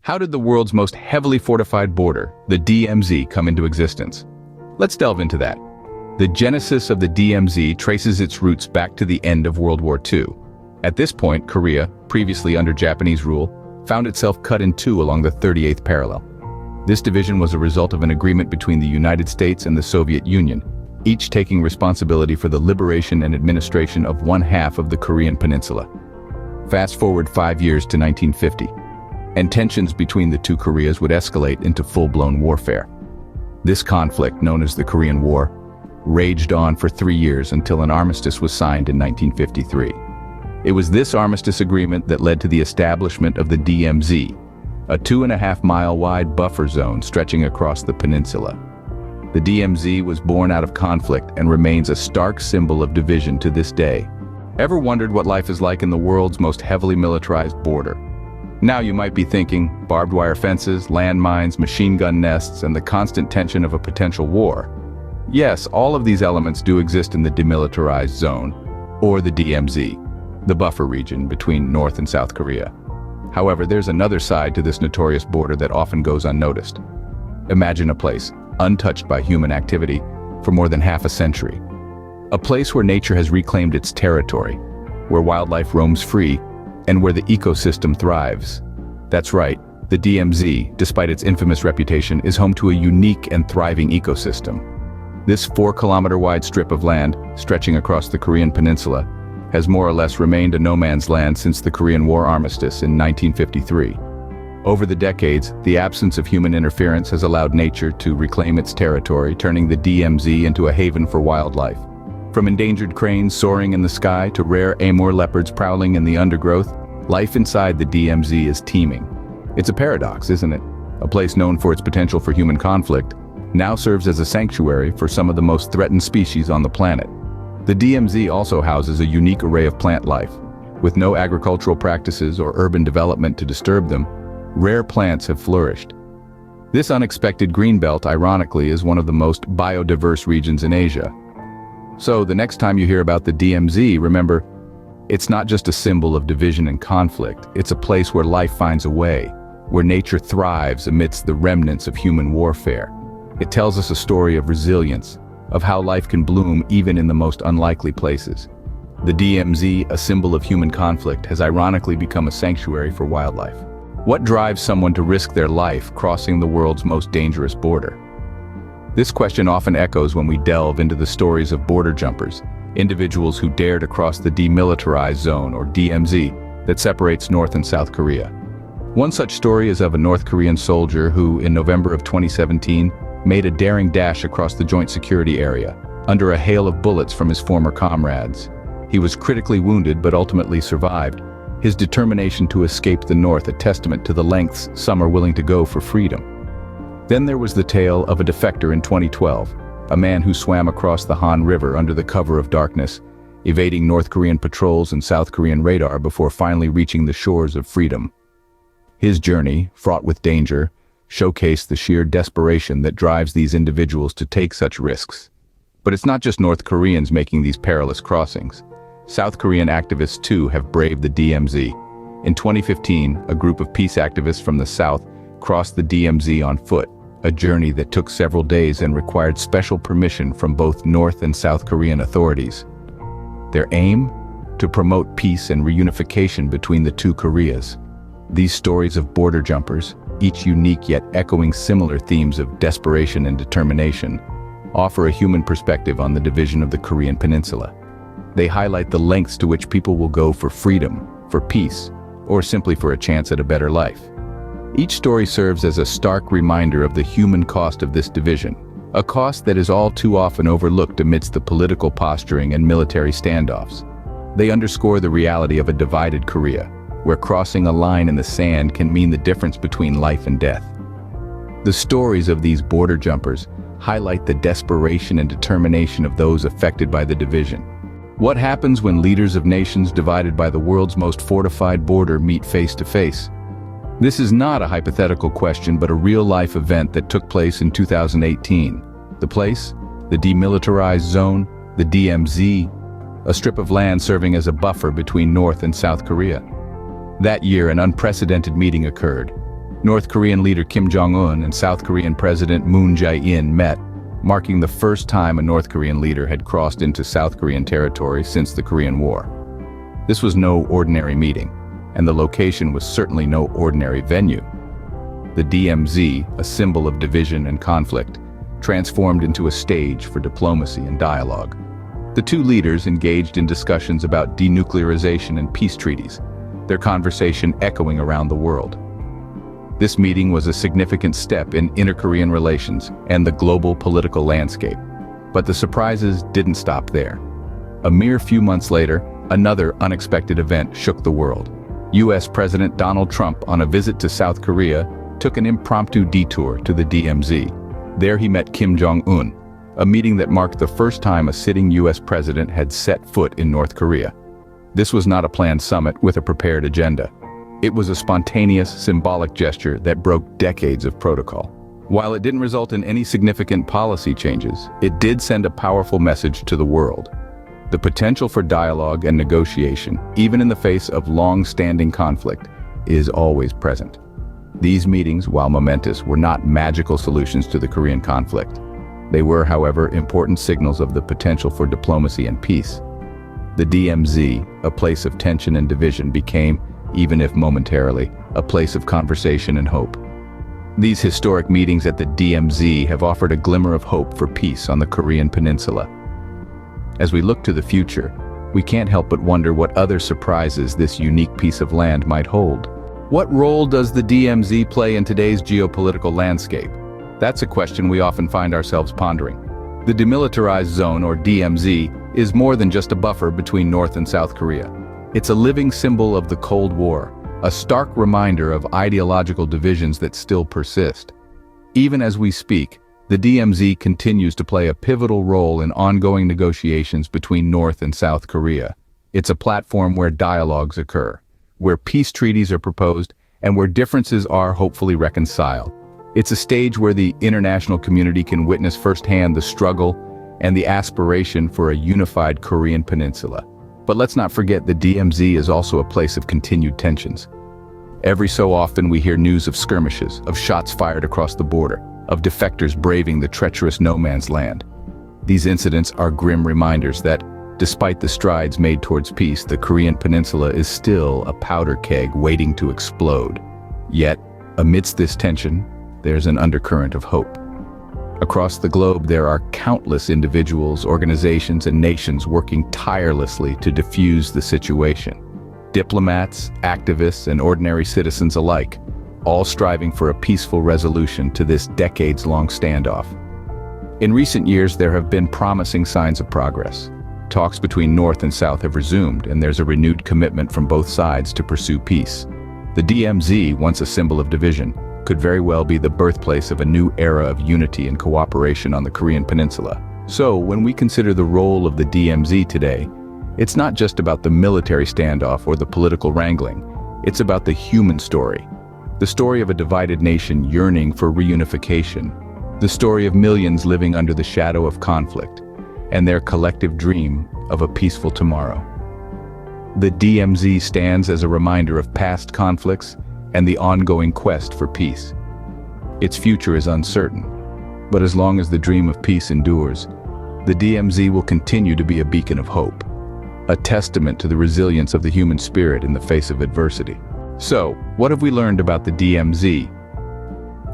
How did the world's most heavily fortified border, the DMZ, come into existence? Let's delve into that. The genesis of the DMZ traces its roots back to the end of World War II. At this point, Korea, previously under Japanese rule, found itself cut in two along the 38th parallel. This division was a result of an agreement between the United States and the Soviet Union, each taking responsibility for the liberation and administration of one half of the Korean peninsula. Fast forward 5 years to 1950, and tensions between the two Koreas would escalate into full-blown warfare. This conflict, known as the Korean War, raged on for 3 years until an armistice was signed in 1953. It was this armistice agreement that led to the establishment of the DMZ, a 2.5-mile wide buffer zone stretching across the peninsula. The DMZ was born out of conflict and remains a stark symbol of division to this day. Ever wondered what life is like in the world's most heavily militarized border? Now you might be thinking, barbed wire fences, landmines, machine gun nests, and the constant tension of a potential war. Yes, all of these elements do exist in the demilitarized zone, or the DMZ, the buffer region between North and South Korea. However, there's another side to this notorious border that often goes unnoticed. Imagine a place, untouched by human activity, for more than half a century. A place where nature has reclaimed its territory, where wildlife roams free, and where the ecosystem thrives. That's right, the DMZ, despite its infamous reputation, is home to a unique and thriving ecosystem. This 4-kilometer-wide strip of land, stretching across the Korean peninsula, has more or less remained a no-man's land since the Korean War armistice in 1953. Over the decades, the absence of human interference has allowed nature to reclaim its territory, turning the DMZ into a haven for wildlife. From endangered cranes soaring in the sky to rare Amur leopards prowling in the undergrowth, life inside the DMZ is teeming. It's a paradox, isn't it? A place known for its potential for human conflict now serves as a sanctuary for some of the most threatened species on the planet. The DMZ also houses a unique array of plant life. With no agricultural practices or urban development to disturb them, rare plants have flourished. This unexpected greenbelt, ironically, is one of the most biodiverse regions in Asia. So, the next time you hear about the DMZ, remember, it's not just a symbol of division and conflict, it's a place where life finds a way, where nature thrives amidst the remnants of human warfare. It tells us a story of resilience, of how life can bloom even in the most unlikely places. The DMZ, a symbol of human conflict, has ironically become a sanctuary for wildlife. What drives someone to risk their life crossing the world's most dangerous border? This question often echoes when we delve into the stories of border jumpers, individuals who dare to cross the demilitarized zone, or DMZ, that separates North and South Korea. One such story is of a North Korean soldier who, in November of 2017, made a daring dash across the joint security area, under a hail of bullets from his former comrades. He was critically wounded but ultimately survived, his determination to escape the North a testament to the lengths some are willing to go for freedom. Then there was the tale of a defector in 2012, a man who swam across the Han River under the cover of darkness, evading North Korean patrols and South Korean radar before finally reaching the shores of freedom. His journey, fraught with danger, showcased the sheer desperation that drives these individuals to take such risks. But it's not just North Koreans making these perilous crossings. South Korean activists too have braved the DMZ. In 2015, a group of peace activists from the South crossed the DMZ on foot, a journey that took several days and required special permission from both North and South Korean authorities. Their aim? To promote peace and reunification between the two Koreas. These stories of border jumpers, each unique yet echoing similar themes of desperation and determination, offer a human perspective on the division of the Korean peninsula. They highlight the lengths to which people will go for freedom, for peace, or simply for a chance at a better life. Each story serves as a stark reminder of the human cost of this division, a cost that is all too often overlooked amidst the political posturing and military standoffs. They underscore the reality of a divided Korea, where crossing a line in the sand can mean the difference between life and death. The stories of these border jumpers highlight the desperation and determination of those affected by the division. What happens when leaders of nations divided by the world's most fortified border meet face to face? This is not a hypothetical question, but a real-life event that took place in 2018. The place? The demilitarized zone, the DMZ, a strip of land serving as a buffer between North and South Korea. That year, an unprecedented meeting occurred. North Korean leader Kim Jong-un and South Korean President Moon Jae-in met, marking the first time a North Korean leader had crossed into South Korean territory since the Korean War. This was no ordinary meeting, and the location was certainly no ordinary venue. The DMZ, a symbol of division and conflict, transformed into a stage for diplomacy and dialogue. The two leaders engaged in discussions about denuclearization and peace treaties, their conversation echoing around the world. This meeting was a significant step in inter-Korean relations and the global political landscape. But the surprises didn't stop there. A mere few months later, another unexpected event shook the world. US President Donald Trump, on a visit to South Korea, took an impromptu detour to the DMZ. There he met Kim Jong-un, a meeting that marked the first time a sitting US president had set foot in North Korea. This was not a planned summit with a prepared agenda. It was a spontaneous, symbolic gesture that broke decades of protocol. While it didn't result in any significant policy changes, it did send a powerful message to the world. The potential for dialogue and negotiation, even in the face of long-standing conflict, is always present. These meetings, while momentous, were not magical solutions to the Korean conflict. They were, however, important signals of the potential for diplomacy and peace. The DMZ, a place of tension and division, became, even if momentarily, a place of conversation and hope. These historic meetings at the DMZ have offered a glimmer of hope for peace on the Korean peninsula. As we look to the future, we can't help but wonder what other surprises this unique piece of land might hold. What role does the DMZ play in today's geopolitical landscape? That's a question we often find ourselves pondering. The Demilitarized Zone, or DMZ, is more than just a buffer between North and South Korea. It's a living symbol of the Cold War, a stark reminder of ideological divisions that still persist. Even as we speak, the DMZ continues to play a pivotal role in ongoing negotiations between North and South Korea. It's a platform where dialogues occur, where peace treaties are proposed, and where differences are hopefully reconciled. It's a stage where the international community can witness firsthand the struggle and the aspiration for a unified Korean peninsula. But let's not forget the DMZ is also a place of continued tensions. Every so often we hear news of skirmishes, of shots fired across the border, of defectors braving the treacherous no-man's land. These incidents are grim reminders that, despite the strides made towards peace, the Korean peninsula is still a powder keg waiting to explode. Yet, amidst this tension, there's an undercurrent of hope. Across the globe, there are countless individuals, organizations, and nations working tirelessly to defuse the situation. Diplomats, activists, and ordinary citizens alike, all striving for a peaceful resolution to this decades-long standoff. In recent years, there have been promising signs of progress. Talks between North and South have resumed, and there's a renewed commitment from both sides to pursue peace. The DMZ, once a symbol of division, could very well be the birthplace of a new era of unity and cooperation on the Korean peninsula. So, when we consider the role of the DMZ today, it's not just about the military standoff or the political wrangling. It's about the human story. The story of a divided nation yearning for reunification. The story of millions living under the shadow of conflict, and their collective dream of a peaceful tomorrow. The DMZ stands as a reminder of past conflicts and the ongoing quest for peace. Its future is uncertain, but as long as the dream of peace endures, the DMZ will continue to be a beacon of hope, a testament to the resilience of the human spirit in the face of adversity. So, what have we learned about the DMZ?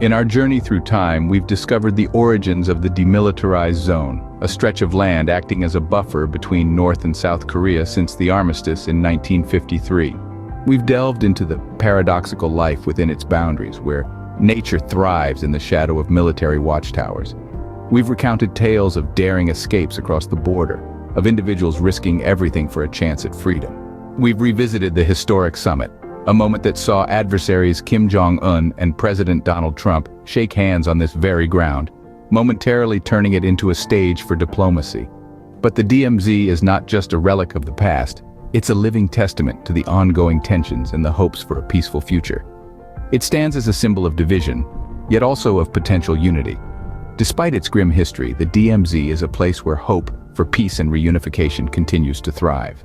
In our journey through time, we've discovered the origins of the Demilitarized Zone, a stretch of land acting as a buffer between North and South Korea since the armistice in 1953. We've delved into the paradoxical life within its boundaries, where nature thrives in the shadow of military watchtowers. We've recounted tales of daring escapes across the border, of individuals risking everything for a chance at freedom. We've revisited the historic summit, a moment that saw adversaries Kim Jong-un and President Donald Trump shake hands on this very ground, momentarily turning it into a stage for diplomacy. But the DMZ is not just a relic of the past. It's a living testament to the ongoing tensions and the hopes for a peaceful future. It stands as a symbol of division, yet also of potential unity. Despite its grim history, the DMZ is a place where hope for peace and reunification continues to thrive.